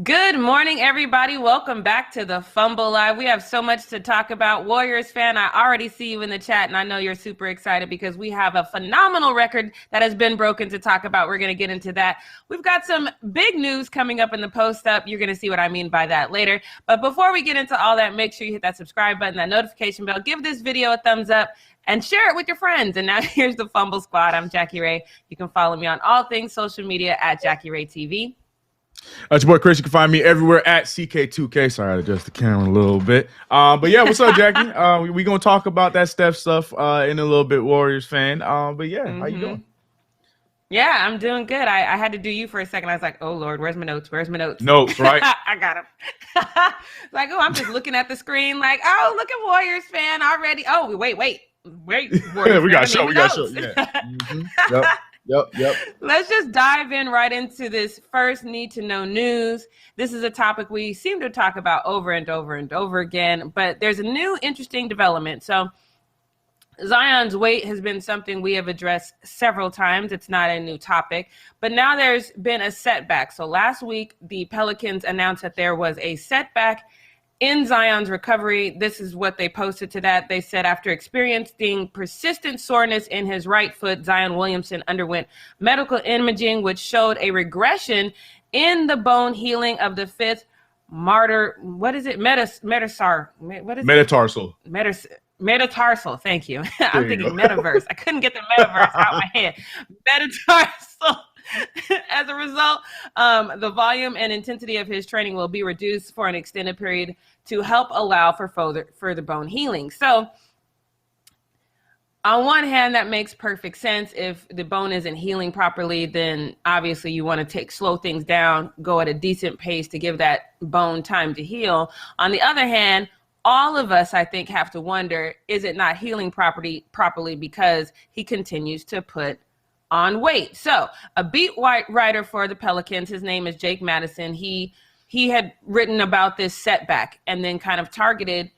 Good morning, everybody. Welcome back to the Fumble Live. We have so much to talk about. Warriors fan, I already see you in the chat, and I know you're super excited because we have a phenomenal record that has been broken to talk about. We're going to get into that. We've got some big news coming up in the post-up. You're going to see what I mean by that later. But before we get into all that, make sure you hit that subscribe button, that notification bell. Give this video a thumbs up and share it with your friends. And now here's the Fumble Squad. I'm Jackie Ray. You can follow me on all things social media at Jackie Ray TV. It's your boy Chris. You can find me everywhere at CK2K. Sorry, I adjust the camera a little bit. But yeah, what's up, Jackie? We're going to talk about that Steph stuff in a little bit, Warriors fan. But yeah, how you doing? Yeah, I'm doing good. I had to do you for a second. I was like, oh, Lord, where's my notes? Where's my notes? Notes, right? I got them. Like, oh, I'm just llooking at the screen like, oh, look at Warriors fan already. Oh, wait. Warriors we got to show. Yeah. Yep. Let's just dive in right into this first need to know news. This is a topic we seem to talk about over and over again, but there's a new interesting development. So Zion's weight has been something we have addressed several times. It's not a new topic, but now there's been a setback. So last week, the Pelicans announced that there was a setback in Zion's recovery. This is what they posted to that. They said after experiencing persistent soreness in his right foot, Zion Williamson underwent medical imaging, which showed a regression in the bone healing of the fifth metatarsal. Thank you. I'm thinking metaverse. I couldn't get the metaverse out my head. Metatarsal. As a result, the volume and intensity of his training will be reduced for an extended period to help allow for further bone healing. So on one hand, that makes perfect sense. If the bone isn't healing properly, then obviously you want to slow things down, go at a decent pace to give that bone time to heal. On the other hand, all of us, I think, have to wonder, is it not healing properly because he continues to put on weight? So a beat writer for the Pelicans, his name is Jake Madison. He had written about this setback and then kind of targeted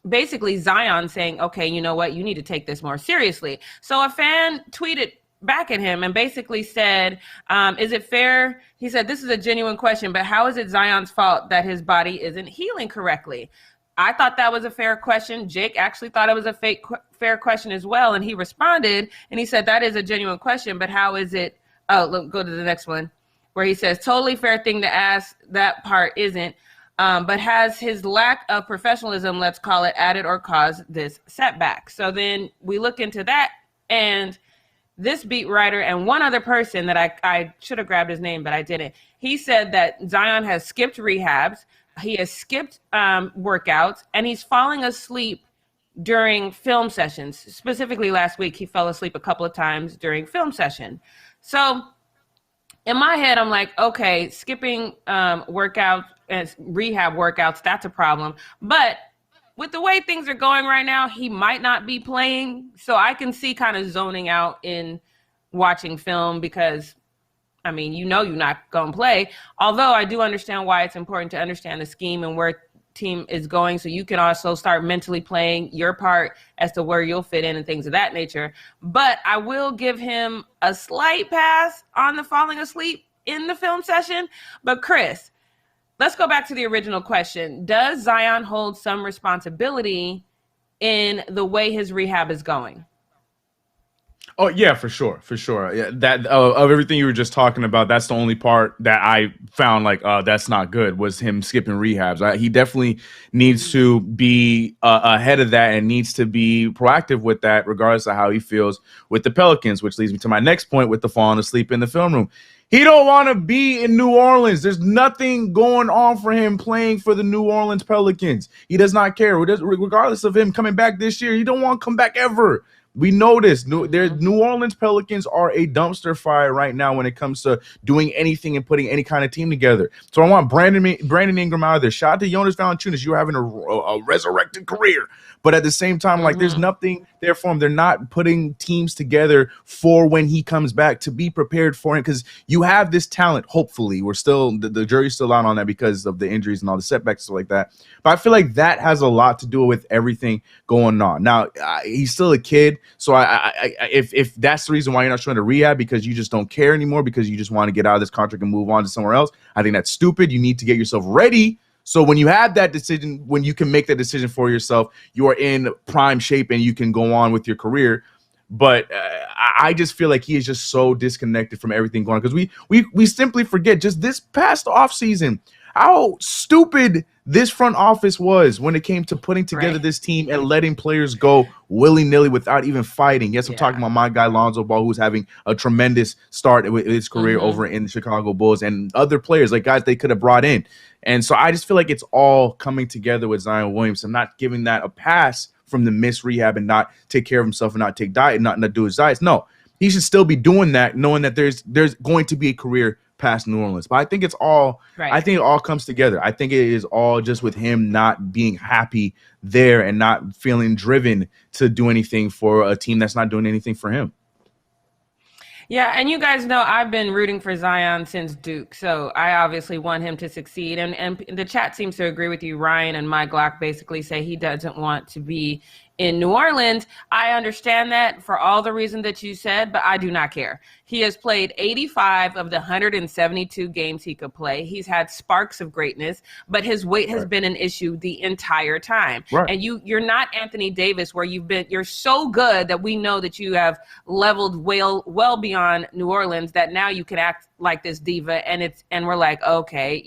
basically Zion, saying, okay, you know what? You need to take this more seriously. So a fan tweeted back at him and basically said, is it fair? He said, this is a genuine question, but how is it Zion's fault that his body isn't healing correctly? I thought that was a fair question. Jake actually thought it was a fair question as well. And he responded and he said, that is a genuine question, but how is it? Oh, look, go to the next one where he says, totally fair thing to ask. That part isn't, but has his lack of professionalism, let's call it, added or caused this setback? So then we look into that, and this beat writer and one other person that I should have grabbed his name, but I didn't. He said that Zion has skipped rehabs. He has skipped workouts, and he's falling asleep during film sessions. Specifically last week, he fell asleep a couple of times during film session. So in my head, I'm like, okay, skipping workouts and rehab workouts, that's a problem. But with the way things are going right now, he might not be playing. So I can see kind of zoning out in watching film because I mean, you know you're not going to play. Although I do understand why it's important to understand the scheme and where team is going, so you can also start mentally playing your part as to where you'll fit in and things of that nature. But I will give him a slight pass on the falling asleep in the film session. But Chris, let's go back to the original question. Does Zion hold some responsibility in the way his rehab is going? Oh yeah, for sure. Yeah, that of everything you were just talking about, that's the only part that I found like that's not good was him skipping rehabs. He definitely needs to be ahead of that and needs to be proactive with that, regardless of how he feels with the Pelicans. Which leads me to my next point with the falling asleep in the film room. He don't want to be in New Orleans. There's nothing going on for him playing for the New Orleans Pelicans. He does not care. Regardless of him coming back this year, he don't want to come back ever. We know this. New Orleans Pelicans are a dumpster fire right now when it comes to doing anything and putting any kind of team together. So I want Brandon Ingram out of there. Shout out to Jonas Valanciunas. You're having a resurrected career. But at the same time, like there's nothing there for him. They're not putting teams together for when he comes back to be prepared for him because you have this talent. Hopefully, we're still the jury's still out on that because of the injuries and all the setbacks and stuff like that. But I feel like that has a lot to do with everything going on. Now, he's still a kid. So if that's the reason why you're not trying to rehab because you just don't care anymore because you just want to get out of this contract and move on to somewhere else, I think that's stupid. You need to get yourself ready. So when you have that decision, when you can make that decision for yourself, you are in prime shape and you can go on with your career. But I just feel like he is just so disconnected from everything going on because we simply forget just this past offseason how stupid this front office was when it came to putting together this team and letting players go willy-nilly without even fighting. Yes, I'm talking about my guy Lonzo Ball, who's having a tremendous start with his career over in the Chicago Bulls, and other players, like guys they could have brought in. And so I just feel like it's all coming together with Zion Williamson, not giving that a pass from the missed rehab and not take care of himself and not take diet and not do his diets. No, he should still be doing that, knowing that there's going to be a career past New Orleans. But I think it's all I think it all comes together. I think it is all just with him not being happy there and not feeling driven to do anything for a team that's not doing anything for him. Yeah, and you guys know I've been rooting for Zion since Duke, so I obviously want him to succeed. And the chat seems to agree with you. Ryan and Mike Glock basically say he doesn't want to be in New Orleans. I understand that for all the reasons that you said, but I do not care. He has played 85 of the 172 games he could play. He's had sparks of greatness, but his weight has been an issue the entire time. And you're not Anthony Davis, where you're so good that we know that you have leveled well beyond New Orleans that now you can act like this diva, and we're like, okay,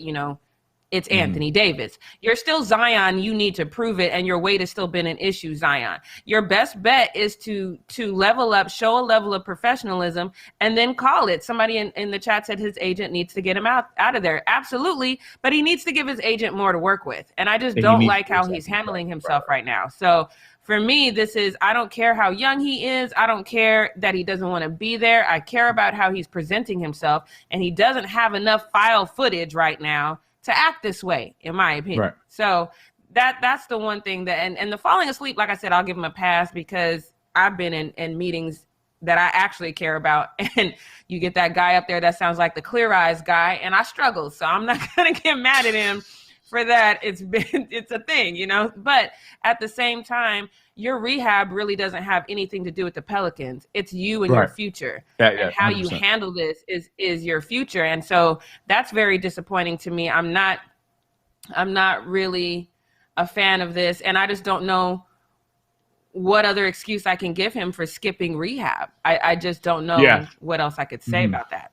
it's Anthony Davis. You're still Zion. You need to prove it, and your weight has still been an issue, Zion. Your best bet is to level up, show a level of professionalism, and then call it. Somebody in the chat said his agent needs to get him out of there. Absolutely, but he needs to give his agent more to work with, and I just don't like how he's handling himself right now. So for me, I don't care how young he is. I don't care that he doesn't want to be there. I care about how he's presenting himself, and he doesn't have enough file footage right now to act this way, in my opinion. So that's the one thing that, and the falling asleep, like I said, I'll give him a pass because I've been in meetings that I actually care about, and you get that guy up there that sounds like the Clear Eyes guy, and I struggle. So I'm not gonna get mad at him for that. It's a thing, but at the same time, your rehab really doesn't have anything to do with the Pelicans. It's you and your future. And how 100%. You handle this is your future. And so that's very disappointing to me. I'm not really a fan of this. And I just don't know what other excuse I can give him for skipping rehab. I just don't know what else I could say about that.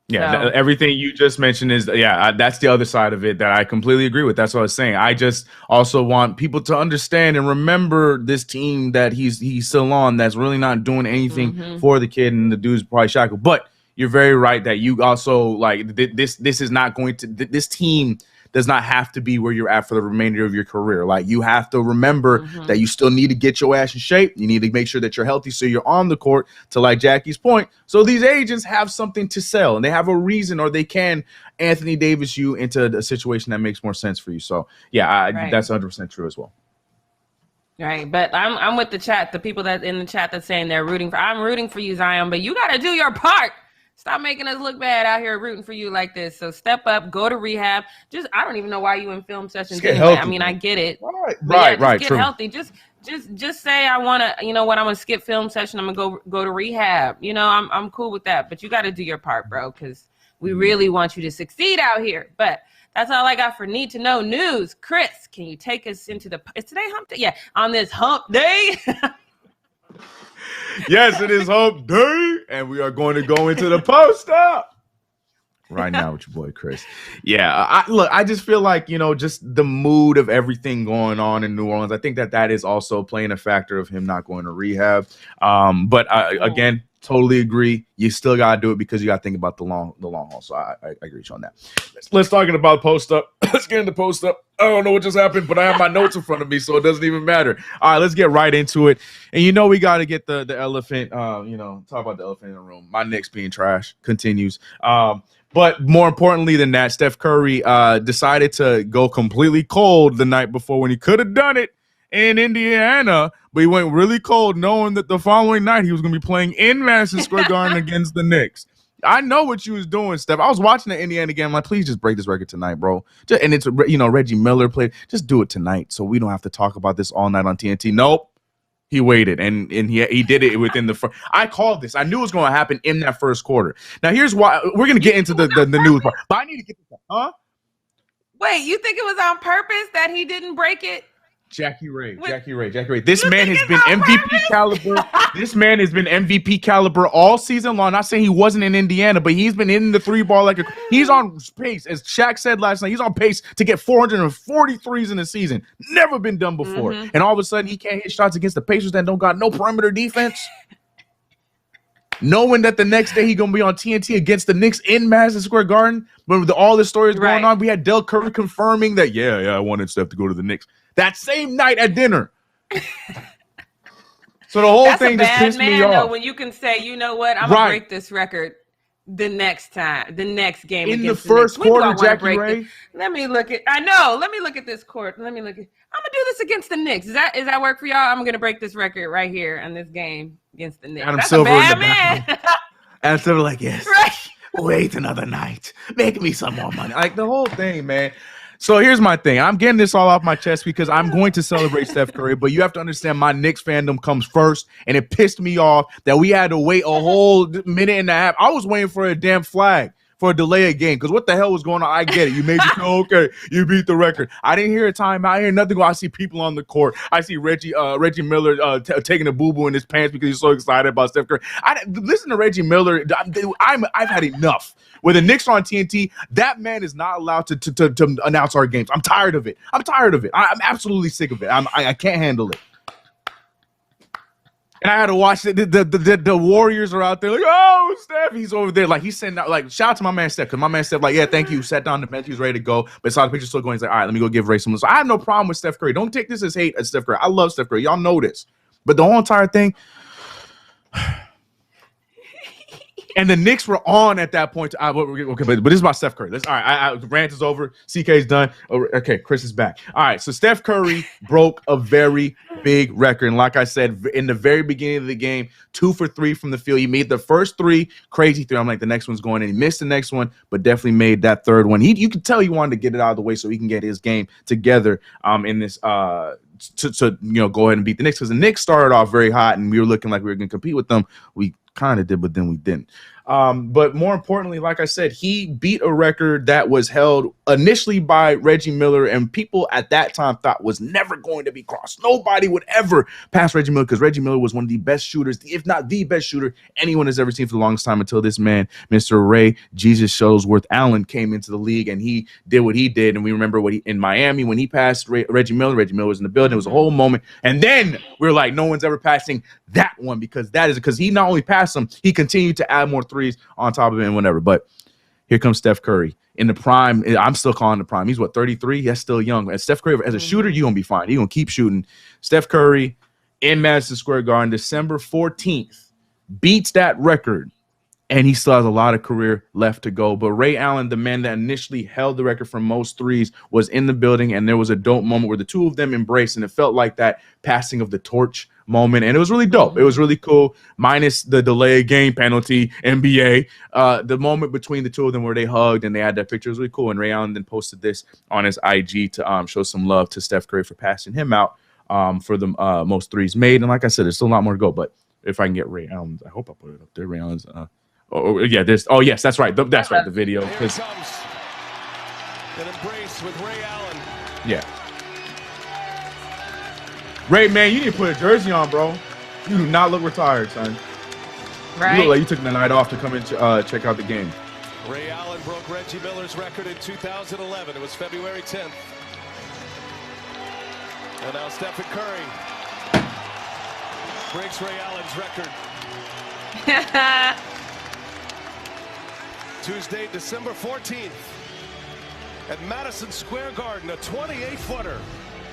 Yeah, so everything you just mentioned is, that's the other side of it that I completely agree with. That's what I was saying. I just also want people to understand and remember this team that he's still on that's really not doing anything for the kid, and the dude's probably shackled. But you're very right that you also, like, this is not going to – this team – does not have to be where you're at for the remainder of your career. Like, you have to remember that you still need to get your ass in shape. You need to make sure that you're healthy so you're on the court, to like Jackie's point. So these agents have something to sell, and they have a reason, or they can Anthony Davis you into a situation that makes more sense for you. So that's 100% true as well. Right, but I'm with the chat, the people that in the chat that's saying I'm rooting for you, Zion, but you got to do your part. Stop making us look bad out here rooting for you like this. So step up, go to rehab. I don't even know why you in film sessions anyway. Healthy, I mean, man. I get it. Right. Get true. Healthy. Just say I want to, I'm going to skip film session. I'm going to go to rehab. I'm cool with that. But you got to do your part, bro, because we really want you to succeed out here. But that's all I got for Need to Know News. Chris, can you take us into is today hump day? Yeah, on this hump day. Yes, it is hump day, and we are going to go into the post-up right now with your boy Chris. Yeah, I just feel like, just the mood of everything going on in New Orleans, I think that is also playing a factor of him not going to rehab. But again, totally agree. You still got to do it because you got to think about the long haul. So I agree with you on that. Let's talking about post-up. Let's get into post-up. I don't know what just happened, but I have my notes in front of me, so it doesn't even matter. All right, let's get right into it. And we got to get the elephant, talk about the elephant in the room. My Knicks being trash continues. But more importantly than that, Steph Curry decided to go completely cold the night before when he could have done it in Indiana, but he went really cold knowing that the following night he was going to be playing in Madison Square Garden against the Knicks. I know what you was doing, Steph. I was watching the Indiana game. I'm like, please just break this record tonight, bro. And it's, Reggie Miller played. Just do it tonight so we don't have to talk about this all night on TNT. Nope. He waited, and he did it within the first. I called this. I knew it was going to happen in that first quarter. Now, here's why. We're going to get into the news part, but I need to get this. Huh? Wait, you think it was on purpose that he didn't break it? Jackie Ray. This man has been MVP caliber. This man has been MVP caliber all season long. Not saying he wasn't in Indiana, but he's been in the three ball he's on pace. As Shaq said last night, he's on pace to get 443s in the season. Never been done before. And all of a sudden, he can't hit shots against the Pacers that don't got no perimeter defense. Knowing that the next day he's going to be on TNT against the Knicks in Madison Square Garden, when all this story is going on, we had Del Curry confirming that, I wanted Steph to go to the Knicks that same night at dinner. So the whole thing just pissed me off. Though, when you can say, you know what, I'm going to break this record the next game in the first quarter, Jackie Ray. Let me look at this court. I'm going to do this against the Knicks. Is that work for y'all? I'm going to break this record right here in this game against the Knicks. Adam Silver in the back. Adam Silver like, yes. Right. Wait another night. Make me some more money. Like the whole thing, man. So here's my thing. I'm getting this all off my chest because I'm going to celebrate Steph Curry, but you have to understand my Knicks fandom comes first, and it pissed me off that we had to wait a whole minute and a half. I was waiting for a damn flag for a delay of game because what the hell was going on? I get it. You made you feel okay. You beat the record. I didn't hear a timeout. I hear nothing. I see people on the court. I see Reggie Miller taking a boo-boo in his pants because he's so excited about Steph Curry. Listen to Reggie Miller. I've had enough. When the Knicks are on TNT, that man is not allowed to announce our games. I'm tired of it. I'm absolutely sick of it. I can't handle it. And I had to watch it. The Warriors are out there like, oh, Steph, he's over there. Like, he's sending out, like, shout out to my man Steph, because my man Steph, like, yeah, thank you. Sat down the bench, he's ready to go. But saw the picture still going. He's like, all right, let me go give Ray some. So I have no problem with Steph Curry. Don't take this as hate at Steph Curry. I love Steph Curry. Y'all know this. But the whole entire thing. And the Knicks were on at that point. Okay, but this is about Steph Curry. All right, rant is over. CK's done. Okay, Chris is back. All right, so Steph Curry broke a very big record. And like I said, in the very beginning of the game, 2 for 3 from the field. He made the first 3, crazy 3. I'm like, the next one's going in. He missed the next one, but definitely made that third one. You could tell he wanted to get it out of the way so he can get his game together in this to go ahead and beat the Knicks, because the Knicks started off very hot and we were looking like we were going to compete with them. We kind of did, but then we didn't. But more importantly, like I said, he beat a record that was held initially by Reggie Miller, and people at that time thought was never going to be crossed. Nobody would ever pass Reggie Miller, because Reggie Miller was one of the best shooters, if not the best shooter anyone has ever seen for the longest time, until this man, Mr. Ray Jesus Shuttlesworth Allen, came into the league and he did what he did. And we remember in Miami when he passed Reggie Miller was in the building. It was a whole moment. And then we were like, no one's ever passing that one, because he not only passed him, he continued to add more threes on top of it and whatever. But here comes Steph Curry in the prime. I'm still calling the prime. He's 33? That's still young. As Steph Curry, as a shooter, you're going to be fine. You're going to keep shooting. Steph Curry in Madison Square Garden, December 14th, beats that record. And he still has a lot of career left to go. But Ray Allen, the man that initially held the record for most threes, was in the building. And there was a dope moment where the two of them embraced. And it felt like that passing of the torch moment. And it was really dope. It was really cool, minus the delay game penalty, NBA. The moment between the two of them where they hugged and they had that picture was really cool. And Ray Allen then posted this on his IG to show some love to Steph Curry for passing him out for the most threes made. And like I said, there's still a lot more to go. But if I can get Ray Allen's, I hope I put it up there. Ray Allen's. Yes, that's right. That's right. The video. Here it comes. An embrace with Ray Allen. Yeah. Ray, man, you need to put a jersey on, bro. You do not look retired, son. Right. You look like you took the night off to come and check out the game. Ray Allen broke Reggie Miller's record in 2011. It was February 10th. And now Stephen Curry breaks Ray Allen's record. Tuesday, December 14th, at Madison Square Garden, a 28-footer.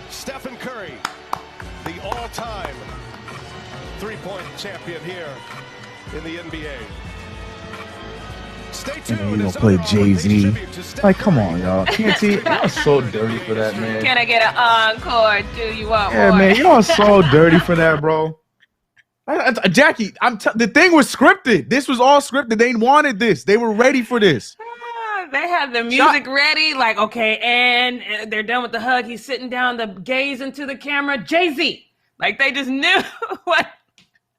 Stephen Curry, the all-time three-point champion here in the NBA. Stay tuned. We're gonna play Jay-Z. Like, come on, y'all. TNT, y'all so dirty for that, man. Can I get an encore? Do you want more? Yeah, man, y'all so dirty for that, bro. Jackie, the thing was scripted. This was all scripted. They wanted this. They were ready for this. They had the music ready, like, okay, and they're done with the hug. He's sitting down, the gaze into the camera. Jay-Z, Like they just knew what.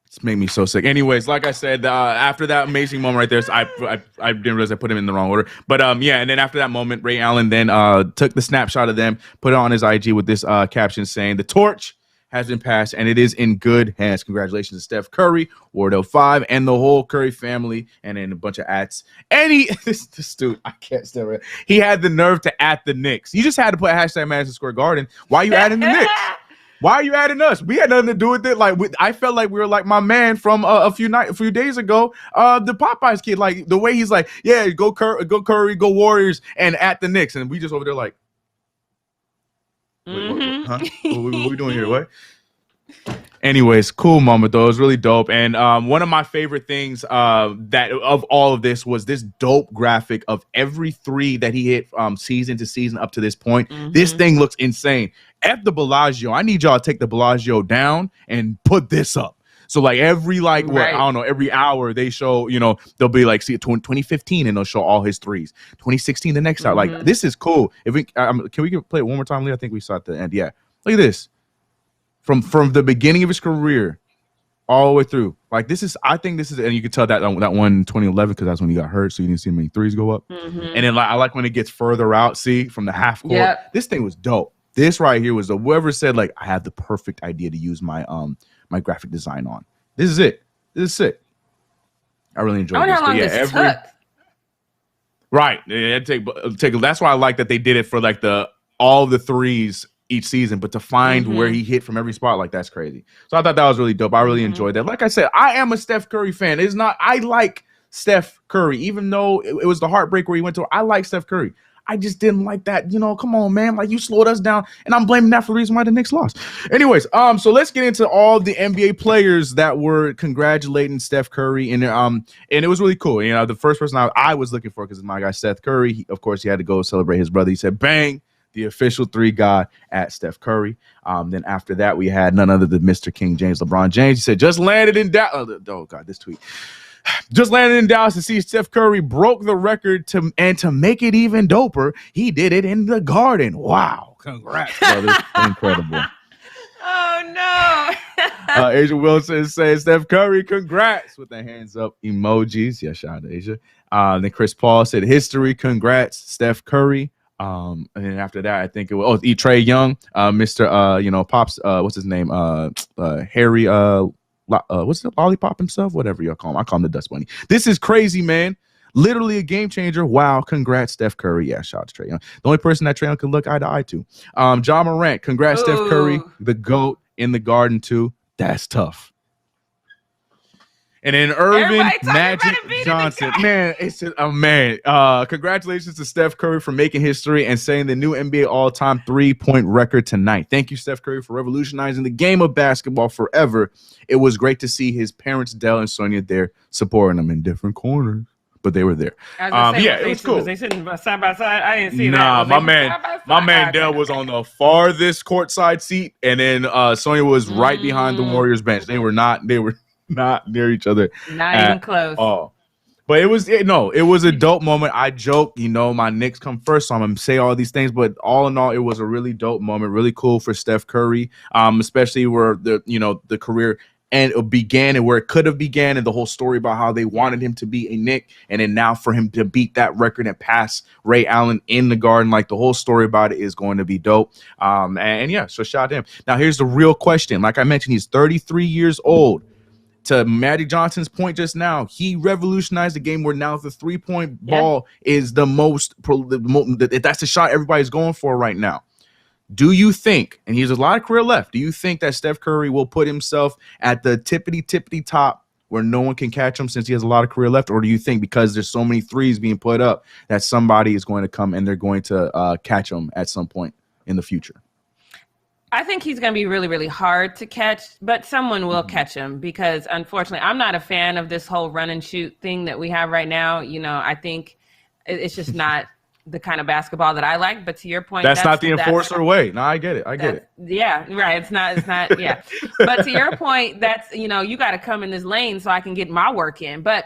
It's made me so sick. Anyways, like I said, after that amazing moment right there, so I didn't realize I put him in the wrong order. But yeah, and then after that moment, Ray Allen then took the snapshot of them, put it on his IG with this caption saying, "The torch has been passed, and it is in good hands. Congratulations to Steph Curry, Wardell 5, and the whole Curry family," and then a bunch of ats. And this dude, I can't stand it. He had the nerve to at the Knicks. You just had to put hashtag Madison Square Garden. Why are you adding the Knicks? Why are you adding us? We had nothing to do with it. Like I felt like we were like my man from a few days ago, the Popeyes kid. Like the way he's like, yeah, go Curry, go Warriors, and at the Knicks, and we just over there like, wait, what, huh? What we doing here? What? Anyways, cool moment though. It was really dope. And one of my favorite things that of all of this was this dope graphic of every three that he hit season to season up to this point. This thing looks insane. F the Bellagio. I need y'all to take the Bellagio down and put this up. So like every I don't know, every hour they show, they'll be like, see 2015 and they'll show all his threes. 2016 the next hour. Like this is cool. If we can we play it one more time, Lee? I think we saw at the end. Yeah. Look at this. From the beginning of his career all the way through. Like I think this is, and you can tell that one in 2011 because that's when he got hurt, so you didn't see many threes go up. And then I like when it gets further out, see, from the half court. Yep. This thing was dope. This right here was whoever said like I have the perfect idea to use my my graphic design on. This is it. This is sick. I really enjoyed this. How long this took. Right. Yeah, take. That's why I like that they did it for like all the threes each season, but to find where he hit from every spot, like that's crazy. So I thought that was really dope. I really enjoyed that. Like I said, I am a Steph Curry fan. I like Steph Curry, even though it was the heartbreak where he went to. I like Steph Curry. I just didn't like that. Come on, man. Like you slowed us down, and I'm blaming that for the reason why the Knicks lost. Anyways, so let's get into all the NBA players that were congratulating Steph Curry, and it was really cool. The first person I was looking for, because my guy Steph Curry, of course, he had to go celebrate his brother. He said, "Bang." The official three god at Steph Curry. Then after that, we had none other than Mr. King James, LeBron James. He said, just landed in Dallas. Oh, God, this tweet. Just landed in Dallas to see Steph Curry broke the record to make it even doper. He did it in the Garden. Wow. Congrats, brother. Incredible. Oh, no. Asia Wilson says, Steph Curry, congrats, with the hands up emojis. Yeah, shout out to Asia. Then Chris Paul said, history, congrats, Steph Curry. And then after that, I think it was Trey Young, Mr. Pops, what's his name? Harry, what's the Lollipop himself? Whatever y'all call him. I call him the Dust Bunny. This is crazy, man. Literally a game changer. Wow, congrats, Steph Curry. Yeah, shout out to Trey Young. The only person that Trey Young can look eye to eye to. John Morant, congrats, Steph Curry, the GOAT in the Garden too. That's tough. And then Irvin Magic Johnson, man, it's just man. Congratulations to Steph Curry for making history and setting the new NBA all-time 3-point record tonight. Thank you, Steph Curry, for revolutionizing the game of basketball forever. It was great to see his parents, Dell and Sonia, there supporting him in different corners, but they were there. It was cool. Was they sitting side by side? I didn't see that. Nah, my man Dell was on the farthest courtside seat, and then Sonia was right behind the Warriors bench. They were not near each other. Not even close. Oh, but it was a dope moment. I joke, my Knicks come first, so I'm gonna say all these things. But all in all, it was a really dope moment, really cool for Steph Curry, especially where the career and it began and where it could have began, and the whole story about how they wanted him to be a Knick, and then now for him to beat that record and pass Ray Allen in the Garden, like the whole story about it is going to be dope. And yeah, so shout out to him. Now here's the real question. Like I mentioned, he's 33 years old. To Magic Johnson's point just now, he revolutionized the game where now the 3-point ball is that's the shot everybody's going for right now. Do you think, and he has a lot of career left, do you think that Steph Curry will put himself at the tippity top where no one can catch him since he has a lot of career left? Or do you think because there's so many threes being put up that somebody is going to come and they're going to catch him at some point in the future? I think he's going to be really, really hard to catch, but someone will catch him because, unfortunately, I'm not a fan of this whole run and shoot thing that we have right now. I think it's just not the kind of basketball that I like. But to your point, that's not the enforcer way. No, I get it. Yeah, right. It's not. Yeah. But to your point, that's, you got to come in this lane so I can get my work in. But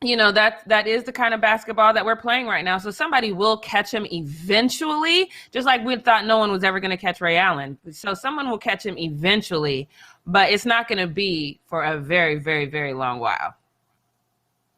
that is the kind of basketball that we're playing right now. So somebody will catch him eventually, just like we thought no one was ever going to catch Ray Allen. So someone will catch him eventually, but it's not going to be for a very, very, very long while.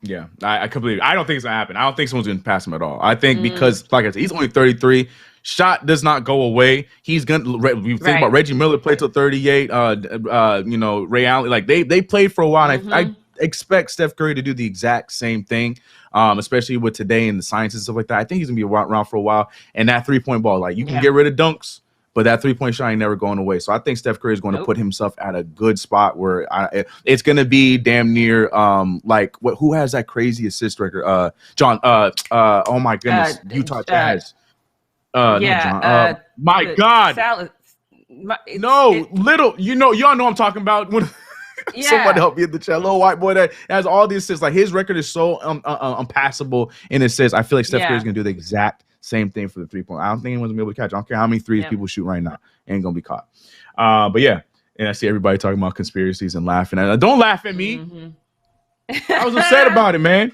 Yeah, I completely. I don't think it's gonna happen. I don't think someone's gonna pass him at all. I think because, like I said, he's only 33. Shot does not go away. He's gonna. We think about Reggie Miller played till 38. Ray Allen, like they played for a while. And I expect Steph Curry to do the exact same thing, especially with today and the science and stuff like that. I think he's gonna be around for a while. And that 3-point ball, like you can get rid of dunks, but that 3-point shot ain't never going away. So I think Steph Curry is going to put himself at a good spot where it's going to be damn near who has that crazy assist record? John. Oh my goodness, Utah Jazz. My God. Little. Y'all know I'm talking about when. Somebody help me in the chat. Little white boy that has all these assists. Like his record is so unpassable in assists. I feel like Steph Curry is going to do the exact same thing for the 3-point. I don't think anyone's gonna be able to catch. I don't care how many threes people shoot right now. Ain't gonna be caught. But yeah, and I see everybody talking about conspiracies and laughing. Don't laugh at me. I was upset about it, man.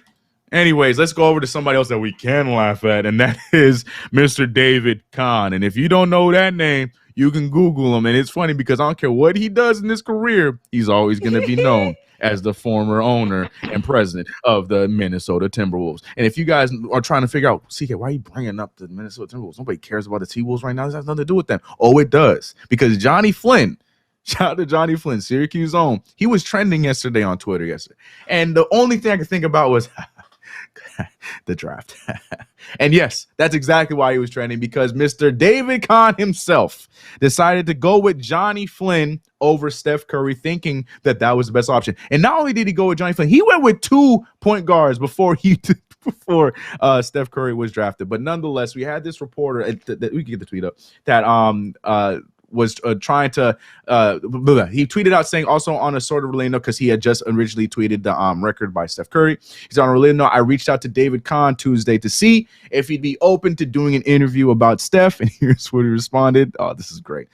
Anyways, let's go over to somebody else that we can laugh at, and that is Mr. David Kahn. And if you don't know that name, you can Google him. And it's funny because I don't care what he does in his career, he's always going to be known as the former owner and president of the Minnesota Timberwolves. And if you guys are trying to figure out, CK, why are you bringing up the Minnesota Timberwolves? Nobody cares about the T-Wolves right now. This has nothing to do with them. Oh, it does. Because Johnny Flynn, shout out to Johnny Flynn, Syracuse own, he was trending yesterday on Twitter. And the only thing I could think about was the draft. And yes, that's exactly why he was trending, because Mr. David Kahn himself decided to go with Johnny Flynn over Steph Curry, thinking that was the best option. And not only did he go with Johnny Flynn, he went with 2 point guards before Steph Curry was drafted. But nonetheless, we had this reporter that we can get the tweet up that was trying to he tweeted out saying, also on a sort of related note, because he had just originally tweeted the record by Steph Curry. He's on a related note, I reached out to David Kahn Tuesday to see if he'd be open to doing an interview about Steph, and here's what he responded. Oh, this is great.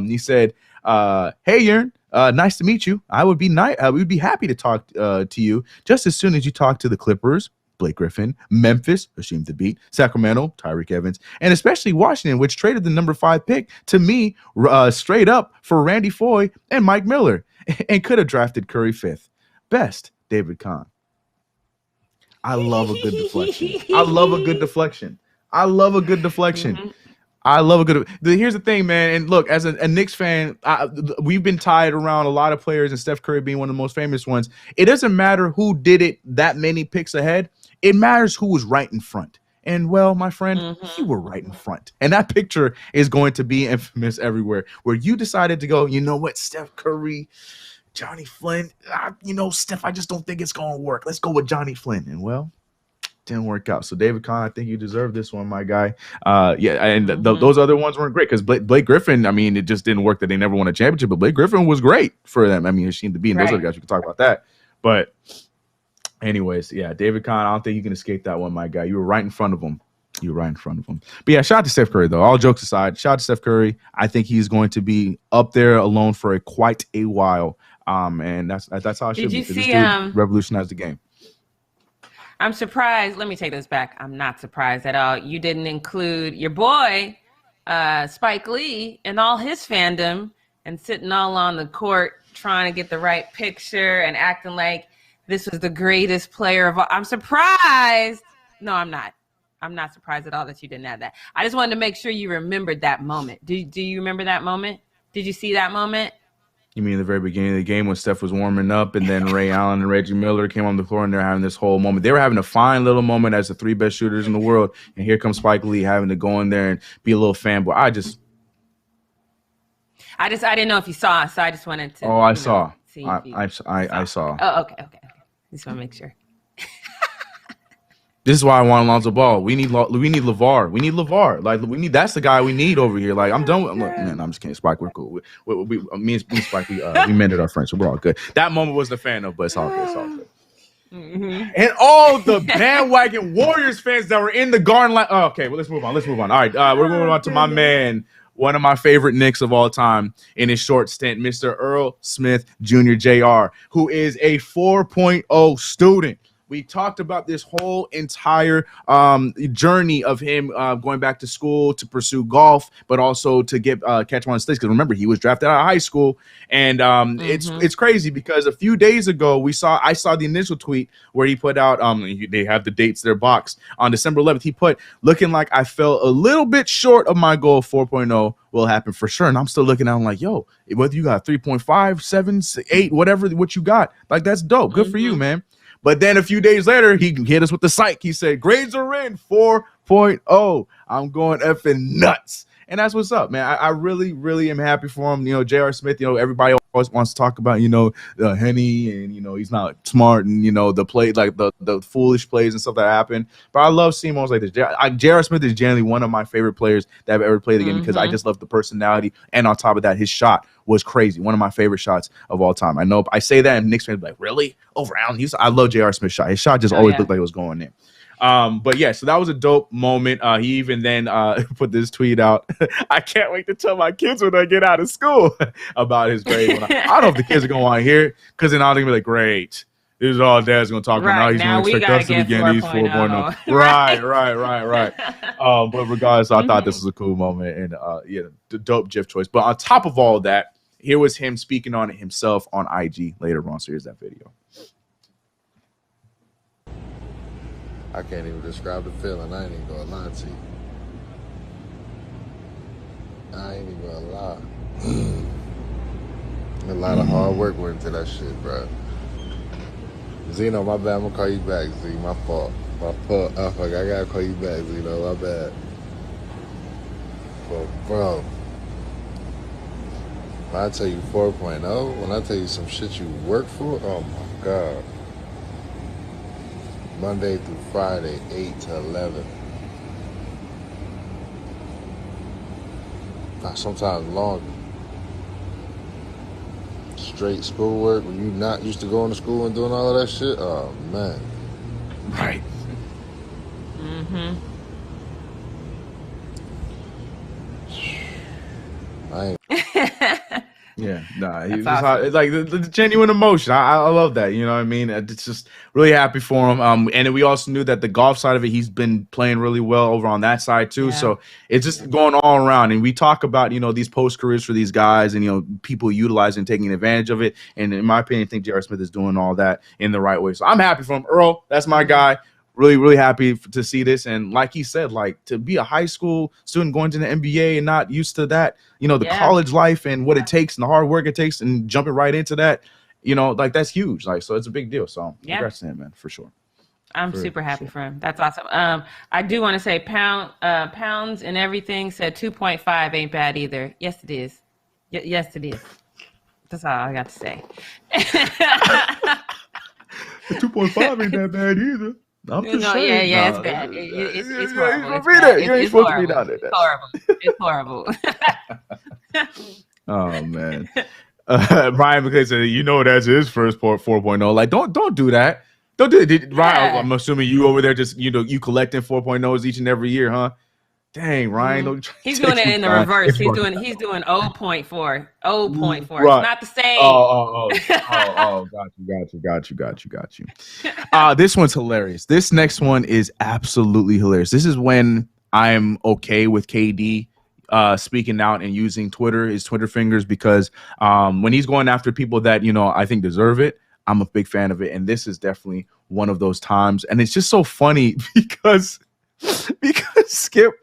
He said, hey Yearn, nice to meet you. We'd be happy to talk to you just as soon as you talk to the Clippers, Blake Griffin, Memphis, assumed to beat, Sacramento, Tyreek Evans, and especially Washington, which traded the number 5 pick to me straight up for Randy Foye and Mike Miller, and could have drafted Curry 5th. Best, David Kahn. I love a good deflection. Here's the thing, man. And look, as a Knicks fan, we've been tied around a lot of players, and Steph Curry being one of the most famous ones. It doesn't matter who did it that many picks ahead. It matters who was right in front. And, well, my friend, you were right in front. And that picture is going to be infamous everywhere, where you decided to go, you know what, Steph Curry, Johnny Flynn, Steph, I just don't think it's going to work. Let's go with Johnny Flynn. And, well, didn't work out. So David Kahn, I think you deserve this one, my guy. Those other ones weren't great, because Blake Griffin, I mean, it just didn't work that they never won a championship, but Blake Griffin was great for them. I mean, it seemed to be, and those other guys, we can talk about that. But anyways, yeah, David Kahn, I don't think you can escape that one, my guy. You were right in front of him. But yeah, shout out to Steph Curry, though. All jokes aside, shout out to Steph Curry. I think he's going to be up there alone for quite a while. And that's how it should be. Did you see revolutionized the game? I'm surprised. Let me take this back. I'm not surprised at all. You didn't include your boy, Spike Lee, and all his fandom, and sitting all on the court trying to get the right picture and acting like this was the greatest player of all. I'm surprised. No, I'm not. I'm not surprised at all that you didn't add that. I just wanted to make sure you remembered that moment. Do you remember that moment? Did you see that moment? You mean the very beginning of the game when Steph was warming up, and then Ray Allen and Reggie Miller came on the floor, and they're having this whole moment. They were having a fine little moment as the 3 best shooters in the world, and here comes Spike Lee having to go in there and be a little fanboy. I didn't know if you saw, so I just wanted to. Oh, I saw. I saw. Oh, okay. Just want to make sure. This is why I want Alonzo Ball. We need LeVar. Like that's the guy we need over here. Like I'm done with. Man, I'm just kidding. Spike, we're cool. Me and Spike, we mended our friends, so we're all good. That moment was the fan of, but it's all good. Mm-hmm. And all the bandwagon Warriors fans that were in the Garden. Okay, well let's move on. All right, we're moving on to my man, one of my favorite Knicks of all time in his short stint, Mr. Earl Smith Jr. Jr., who is a 4.0 student. We talked about this whole entire journey of him going back to school to pursue golf, but also to get catch on stakes. Because remember, he was drafted out of high school, and it's crazy because a few days ago I saw the initial tweet where he put out they have the dates they're boxed on December 11th. He put, looking like I fell a little bit short of my goal of 4.0 will happen for sure. And I'm still looking at him like, yo, whether you got 3.5, 7, 8, whatever what you got, like that's dope. Good for you, man. But then a few days later, he hit us with the psych. He said, grades are in 4.0. I'm going effing nuts. And that's what's up, man. I really, really am happy for him. You know, J.R. Smith, you know, everybody always wants to talk about, you know, Henny and, you know, he's not smart and, you know, the play, like the foolish plays and stuff that happen. But I love seeing moments like this. J.R. Smith is generally one of my favorite players that I've ever played the game because I just love the personality. And on top of that, his shot was crazy. One of my favorite shots of all time. I know I say that and Knicks fans be like, really? Over Allen Houston? I love J.R. Smith's shot. His shot just always looked like it was going in. But yeah, so that was a dope moment. He even then put this tweet out. I can't wait to tell my kids when I get out of school about his grade. I don't know if the kids are going to want to hear it because then I'll be like, great. This is all Dad's going to talk about. Now he's going to expect us to begin these 4.0. Right. But regardless, I thought this was a cool moment and yeah, the dope GIF choice. But on top of all that, here was him speaking on it himself on IG later on. So here's that video. I can't even describe the feeling. I ain't even gonna lie to you. I ain't even gonna lie. A lot of hard work went into that shit, bro. Zeno, my bad. I'm gonna call you back, Z. My fault. My fault. Oh, fuck. I gotta call you back, Zeno. My bad. But, bro, when I tell you 4.0, when I tell you some shit you work for, oh my God. Monday through Friday, 8 to 11. Sometimes longer. Straight schoolwork when you're not used to going to school and doing all of that shit. Oh, man. Right. I ain't. Yeah, he's awesome. Like the genuine emotion. I love that. You know what I mean? It's just really happy for him. And we also knew that the golf side of it, he's been playing really well over on that side too. Yeah. So it's just going all around. And we talk about, you know, these post careers for these guys and, you know, people utilizing, taking advantage of it. And in my opinion, I think J.R. Smith is doing all that in the right way. So I'm happy for him. Earl, that's my guy. Really, really happy to see this. And like he said, like to be a high school student going to the NBA and not used to that, you know, the college life and what it takes and the hard work it takes and jumping right into that, you know, like that's huge. Like, so it's a big deal. So congrats to him, man, for sure. I'm super happy for him. That's awesome. I do want to say pounds and everything said 2.5 ain't bad either. Yes, it is. Yes, it is. That's all I got to say. 2.5 ain't that bad either. I'm just saying. Yeah, it's bad. It's horrible. You ain't supposed to be down there. It's horrible. Oh man. Ryan McClay said, "You know that's his first 4.0. Like, don't do that. Don't do it, Ryan. I'm assuming you over there just you collecting 4.0s each and every year, huh? Dang, Ryan. He's doing it in the reverse. He's doing 0.4. 0.4. Right. It's not the same. Got you. This one's hilarious. This next one is absolutely hilarious. This is when I'm okay with KD speaking out and using his Twitter fingers, because when he's going after people that, you know, I think deserve it, I'm a big fan of it. And this is definitely one of those times. And it's just so funny because Skip.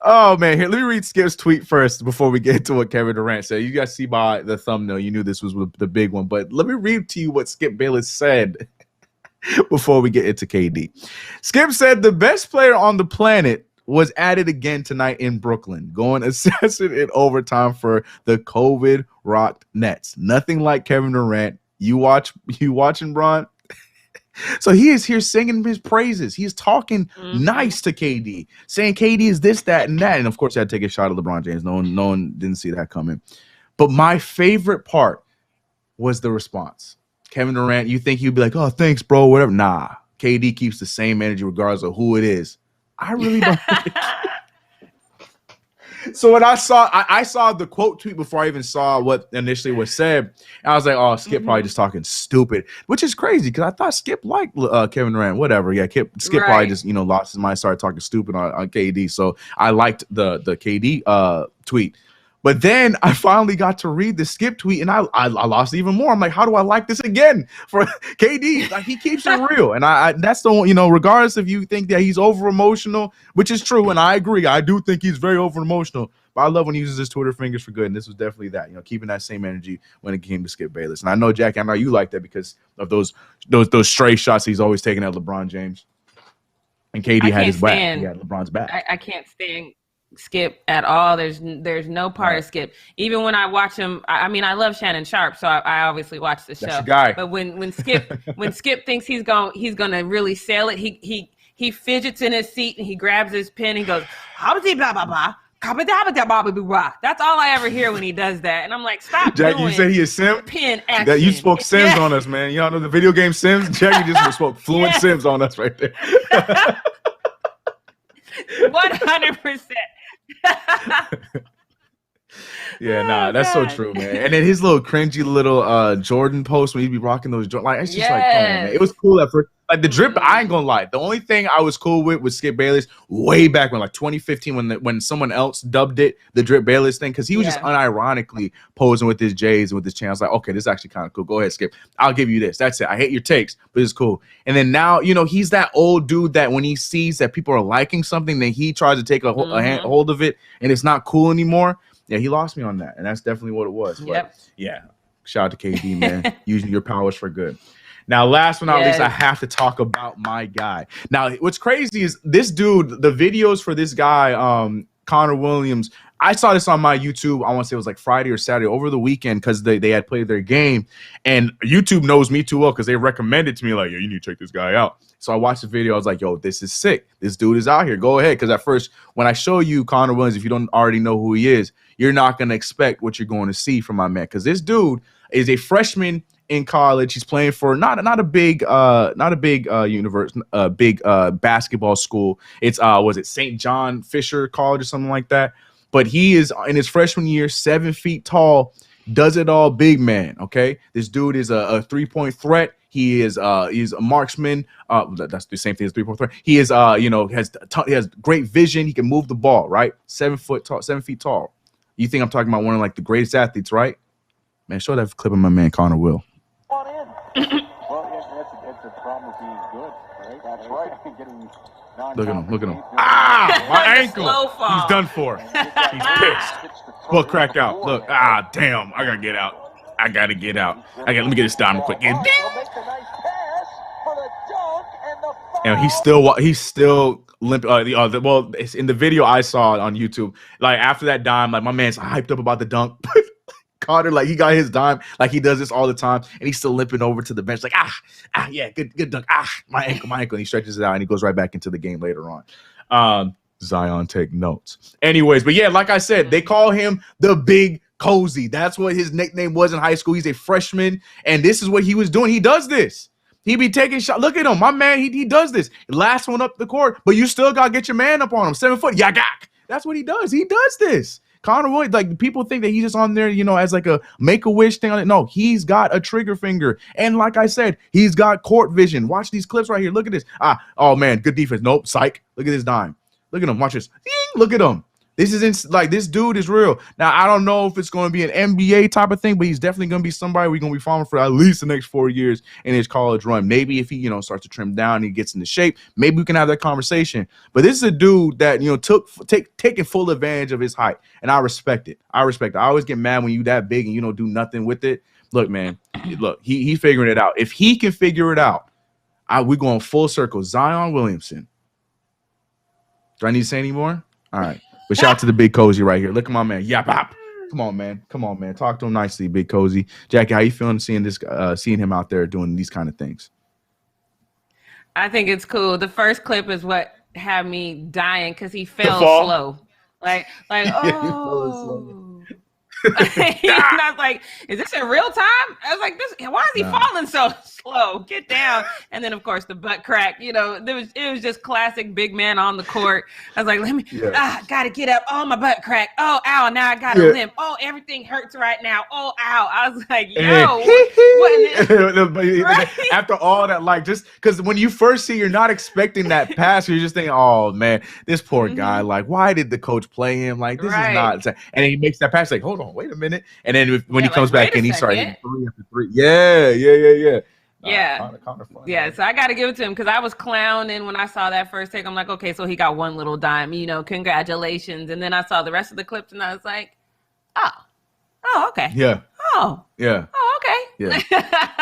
Oh, man. Here, let me read Skip's tweet first before we get to what Kevin Durant said. You guys see by the thumbnail, you knew this was the big one. But let me read to you what Skip Bayless said before we get into KD. Skip said the best player on the planet was added again tonight in Brooklyn, going assassin in overtime for the COVID-rocked Nets. Nothing like Kevin Durant. You watching, Bron? So he is here singing his praises. He's talking nice to KD, saying KD is this, that, and that. And of course, he had to take a shot at LeBron James. No one didn't see that coming. But my favorite part was the response. Kevin Durant, you think he'd be like, oh, thanks, bro, whatever. Nah, KD keeps the same energy regardless of who it is. I really don't. So when I saw the quote tweet before I even saw what initially was said, I was like, oh, Skip probably just talking stupid, which is crazy because I thought Skip liked Kevin Durant. Whatever, yeah, Skip probably just lost his mind, started talking stupid on KD. So I liked the KD tweet. But then I finally got to read the Skip tweet, and I lost even more. I'm like, how do I like this again for KD? Like, he keeps it real, and I that's the one, regardless if you think that he's over emotional, which is true, and I agree. I do think he's very over emotional, but I love when he uses his Twitter fingers for good, and this was definitely that. Keeping that same energy when it came to Skip Bayless, and I know Jackie, I know you like that because of those stray shots he's always taking at LeBron James, and KD had his back. He had LeBron's back. I can't stand Skip at all. There's no part of Skip. Even when I watch him, I mean, I love Shannon Sharp, so I obviously watch the show. That's your guy. But when Skip thinks he's gonna really sell it, he fidgets in his seat and he grabs his pen and goes, blah blah blah. That's all I ever hear when he does that, and I'm like, stop. Jack, you say he is Sim? Pen action. That you spoke Sims on us, man. Y'all know the video game Sims? Jackie just spoke fluent Sims on us right there. 100%. That's so true, man. And then his little cringy little Jordan post when he'd be rocking those Jordan, like, it's just like, come on, man. It was cool at first. Like the drip, I ain't gonna lie. The only thing I was cool with was Skip Bayless way back when, like 2015, when someone else dubbed it the Drip Bayless thing, because he was just unironically posing with his J's and with his chain. I was like, okay, this is actually kind of cool. Go ahead, Skip. I'll give you this. That's it. I hate your takes, but it's cool. And then now, he's that old dude that when he sees that people are liking something, then he tries to take a hold of it, and it's not cool anymore. Yeah, he lost me on that, and that's definitely what it was. But yeah, shout out to KD, man, using your powers for good. Now, last but not least, I have to talk about my guy. Now, what's crazy is this dude, the videos for this guy, Connor Williams, I saw this on my YouTube, I want to say it was like Friday or Saturday over the weekend because they had played their game. And YouTube knows me too well because they recommended to me, like, yo, you need to check this guy out. So I watched the video. I was like, yo, this is sick. This dude is out here. Go ahead. Because at first, when I show you Connor Williams, if you don't already know who he is, you're not going to expect what you're going to see from my man. Because this dude is a freshman in college. He's playing for not a big basketball school. It's was it St. John Fisher College or something like that? But he is in his freshman year, 7 feet tall, does it all, big man. Okay, this dude is a 3-point threat. He's a marksman. That's the same thing as 3-point threat. He is he has great vision. He can move the ball. Right, 7 feet tall. You think I'm talking about one of like the greatest athletes, right? Man, show that clip of my man Connor Will. Well, it's a problem if he's good, right? That's right. Look at him. Ah, my ankle. He's done for. He's pissed. Well, cracked out. Look, damn. I gotta get out. Let me get this down real quick. And he's still limp. Well, it's in the video I saw on YouTube. Like after that dime, like my man's hyped up about the dunk. Carter, like he got his dime, like he does this all the time, and he's still limping over to the bench, like yeah, good dunk, my ankle, and he stretches it out, and he goes right back into the game later on. Zion, take notes. Anyways, but yeah, like I said, they call him the Big Cozy. That's what his nickname was in high school. He's a freshman, and this is what he was doing. He does this. He be taking shots. Look at him, my man. He does this. Last one up the court, but you still gotta get your man up on him. 7 foot, yagak. That's what he does. He does this. Connor Williams, like people think that he's just on there, as like a make-a-wish thing on it. No, he's got a trigger finger. And like I said, he's got court vision. Watch these clips right here. Look at this. Oh man, good defense. Nope, psych. Look at this dime. Look at him. Watch this. Look at him. This dude is real. Now, I don't know if it's going to be an NBA type of thing, but he's definitely going to be somebody we're going to be following for at least the next 4 years in his college run. Maybe if he, starts to trim down and he gets into shape, maybe we can have that conversation. But this is a dude that, taking full advantage of his height, and I respect it. I always get mad when you that big and you don't do nothing with it. Look, man, he's figuring it out. If he can figure it out, we're going full circle. Zion Williamson. Do I need to say any more? All right. But shout out to the Big Cozy right here. Look at my man. Yap. Come on, man. Talk to him nicely, Big Cozy. Jackie, how you feeling seeing him out there doing these kind of things? I think it's cool. The first clip is what had me dying because he fell slow. Like, Yeah, he fell slow. And I was like, is this in real time? I was like, why is he falling so slow? Get down. And then, of course, the butt crack. You know, it was just classic big man on the court. I was like, gotta get up. Oh, my butt crack. Oh, ow, now I got a limp. Oh, everything hurts right now. Oh, ow. I was like, yo. Right? After all that, like, just because when you first see, you're not expecting that pass. You're just thinking, oh, man, this poor guy. Like, why did the coach play him? Like, this is not. And he makes that pass, like, hold on, wait a minute. And then when he comes back in, he started hitting 3 after 3. Yeah. Kind of fun, man. So I got to give it to him because I was clowning when I saw that first take. I'm like, okay, so he got one little dime, you know, congratulations. And then I saw the rest of the clips and I was like, oh, okay. Yeah. Oh, okay. Yeah.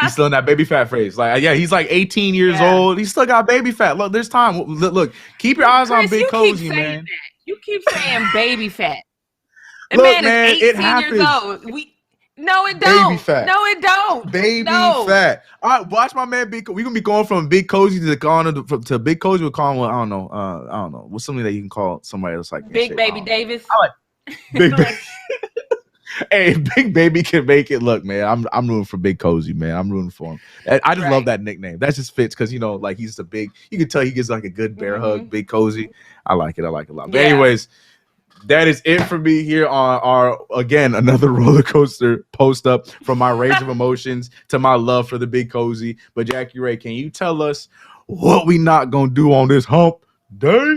He's still in that baby fat phase. Like, he's like 18 years old. He still got baby fat. Look, there's time. Look, keep your eyes on Big Cozy, man. You keep saying baby fat. The Look, man is 18 years old. No, it don't. Baby fat. No, it don't. Baby fat. All right, watch my man. We're gonna be going from Big Cozy to Kahn to Big Cozy with Kahn. I don't know. What's something that you can call somebody else like Big Baby Davis? I like Big Baby. Hey, Big Baby can make it. Look, man, I'm rooting for Big Cozy, man. I'm rooting for him. I just love that nickname. That just fits because, you know, like he's the big. You can tell he gets like a good bear hug. Big Cozy. I like it a lot. But anyways. That is it for me here on our, again, another roller coaster post up from my range of emotions to my love for the Big Cozy. But Jackie Ray, can you tell us what we not going to do on this hump day?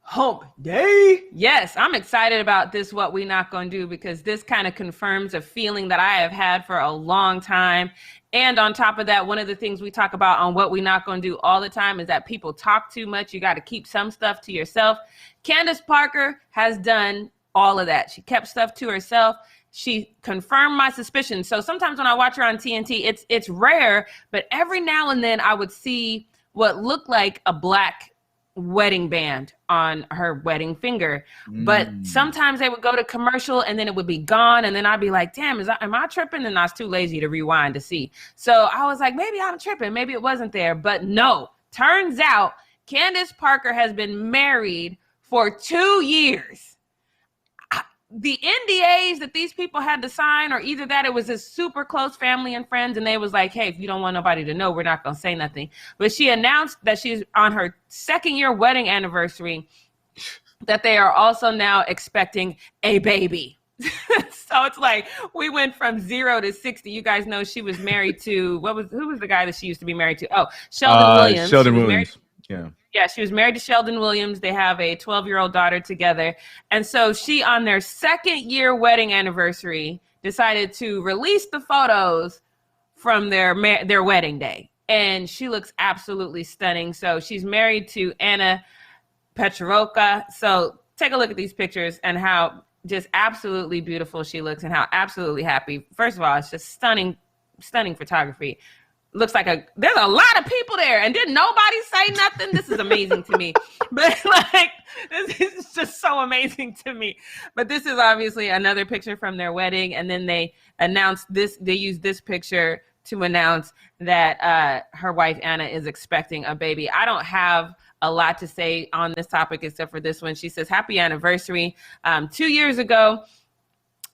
Hump day? Yes, I'm excited about this, what we not going to do, because this kind of confirms a feeling that I have had for a long time. And on top of that, one of the things we talk about on what we not going to do all the time is that people talk too much. You got to keep some stuff to yourself. Candace Parker has done all of that. She kept stuff to herself. She confirmed my suspicions. So sometimes when I watch her on TNT, it's rare, but every now and then I would see what looked like a black wedding band on her wedding finger. But sometimes they would go to commercial and then it would be gone. And then I'd be like, damn, am I tripping? And I was too lazy to rewind to see. So I was like, maybe I'm tripping. Maybe it wasn't there. But no, turns out Candace Parker has been married for 2 years. The NDAs that these people had to sign, or either that it was a super close family and friends, and they was like, hey, if you don't want nobody to know, we're not going to say nothing. But she announced that she's on her 2nd year wedding anniversary, that they are also now expecting a baby. So it's like we went from 0 to 60. You guys know she was married to, who was the guy that she used to be married to? Oh, Sheldon Williams. Sheldon Williams. Yeah, she was married to Sheldon Williams. They have a 12-year-old daughter together. And so she, on their 2nd year wedding anniversary, decided to release the photos from their wedding day. And she looks absolutely stunning. So she's married to Anna Petrovica. So take a look at these pictures and how just absolutely beautiful she looks and how absolutely happy. First of all, it's just stunning photography. Looks like there's a lot of people there and didn't nobody say nothing. This is amazing to me. But like, this is just so amazing to me. But this is obviously another picture from their wedding. And then they announced this, they used this picture to announce that her wife, Anna, is expecting a baby. I don't have a lot to say on this topic except for this one. She says, happy anniversary. 2 years ago,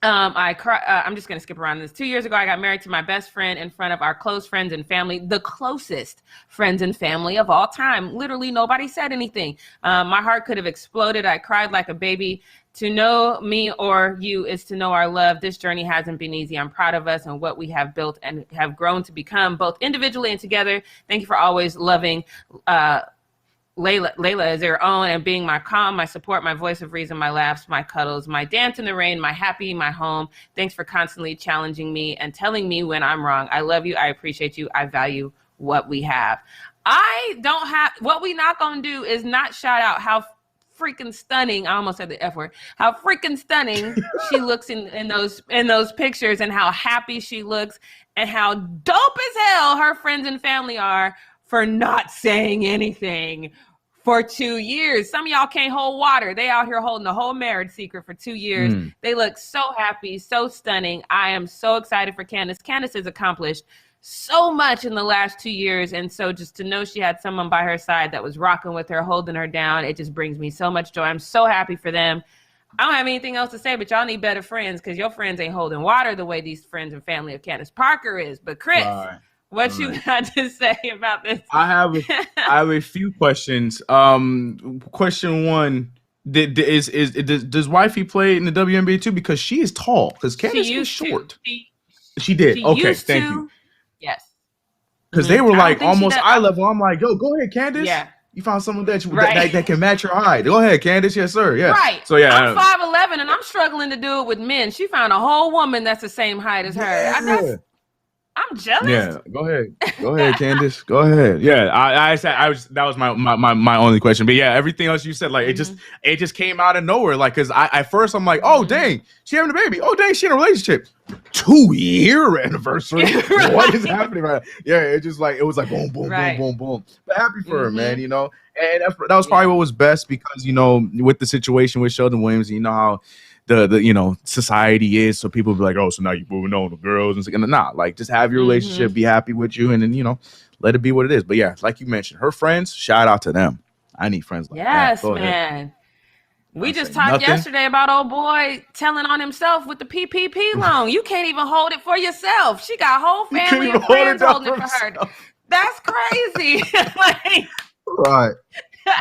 I'm just going to skip around this. 2 years ago, I got married to my best friend in front of our close friends and family, the closest friends and family of all time. Literally, nobody said anything. My heart could have exploded. I cried like a baby. To know me or you is to know our love. This journey hasn't been easy. I'm proud of us and what we have built and have grown to become, both individually and together. Thank you for always loving Layla as their own and being my calm, my support, my voice of reason, my laughs, my cuddles, my dance in the rain, my happy, my home. Thanks for constantly challenging me and telling me when I'm wrong. I love you. I appreciate you. I value what we have. What we not going to do is not shout out how freaking stunning, I almost said the F word, how freaking stunning she looks in those pictures and how happy she looks and how dope as hell her friends and family are for not saying anything for 2 years. Some of y'all can't hold water. They out here holding the whole marriage secret for 2 years. They look so happy, so stunning. I am so excited for Candace. Candace has accomplished so much in the last 2 years. And so just to know she had someone by her side that was rocking with her, holding her down, it just brings me so much joy. I'm so happy for them. I don't have anything else to say, but y'all need better friends because your friends ain't holding water the way these friends and family of Candace Parker is. But Chris, what you got to say about this? I have a few questions. Question one: does wifey play in the WNBA too? Because she is tall. Because Candace is short. She did. Okay, thank you. Yes. Because they were like almost eye level. I'm like, yo, go ahead, Candace. Yeah. You found someone that can match your height. Go ahead, Candace. Yes, sir. Yeah. Right. So yeah, I'm 5'11" and I'm struggling to do it with men. She found a whole woman that's the same height as her. Yeah. I'm jealous. Yeah, go ahead, Candace. Go ahead. Yeah, that was my only question. But yeah, everything else you said, like it just came out of nowhere. Like, cause at first I'm like, oh dang, she having a baby. Oh dang, she in a relationship. 2-year anniversary. Right. What is happening right now? Yeah, it was like boom, boom, boom, boom, boom. But happy for her, man. You know, and that was probably what was best because with the situation with Sheldon Williams, you know how the society is, so people be like, oh, so now you're moving on to girls and not like just have your relationship, be happy with you, and then let it be what it is. But yeah, like you mentioned, her friends, shout out to them. I need friends like that. Yes, man. We just talked yesterday about old boy telling on himself with the PPP loan. You can't even hold it for yourself. She got whole family and friends holding it for her. That's crazy.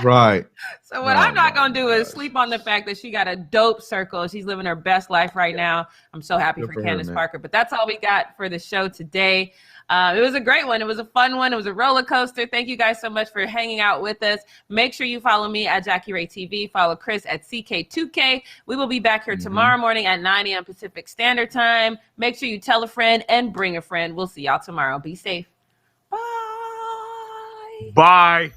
Right. So what I'm not going to do is sleep on the fact that she got a dope circle. She's living her best life right now. I'm so happy for Candace Parker. But that's all we got for the show today. It was a great one. It was a fun one. It was a roller coaster. Thank you guys so much for hanging out with us. Make sure you follow me at Jackie Ray TV. Follow Chris at CK2K. We will be back here tomorrow morning at 9 a.m. Pacific Standard Time. Make sure you tell a friend and bring a friend. We'll see y'all tomorrow. Be safe. Bye. Bye.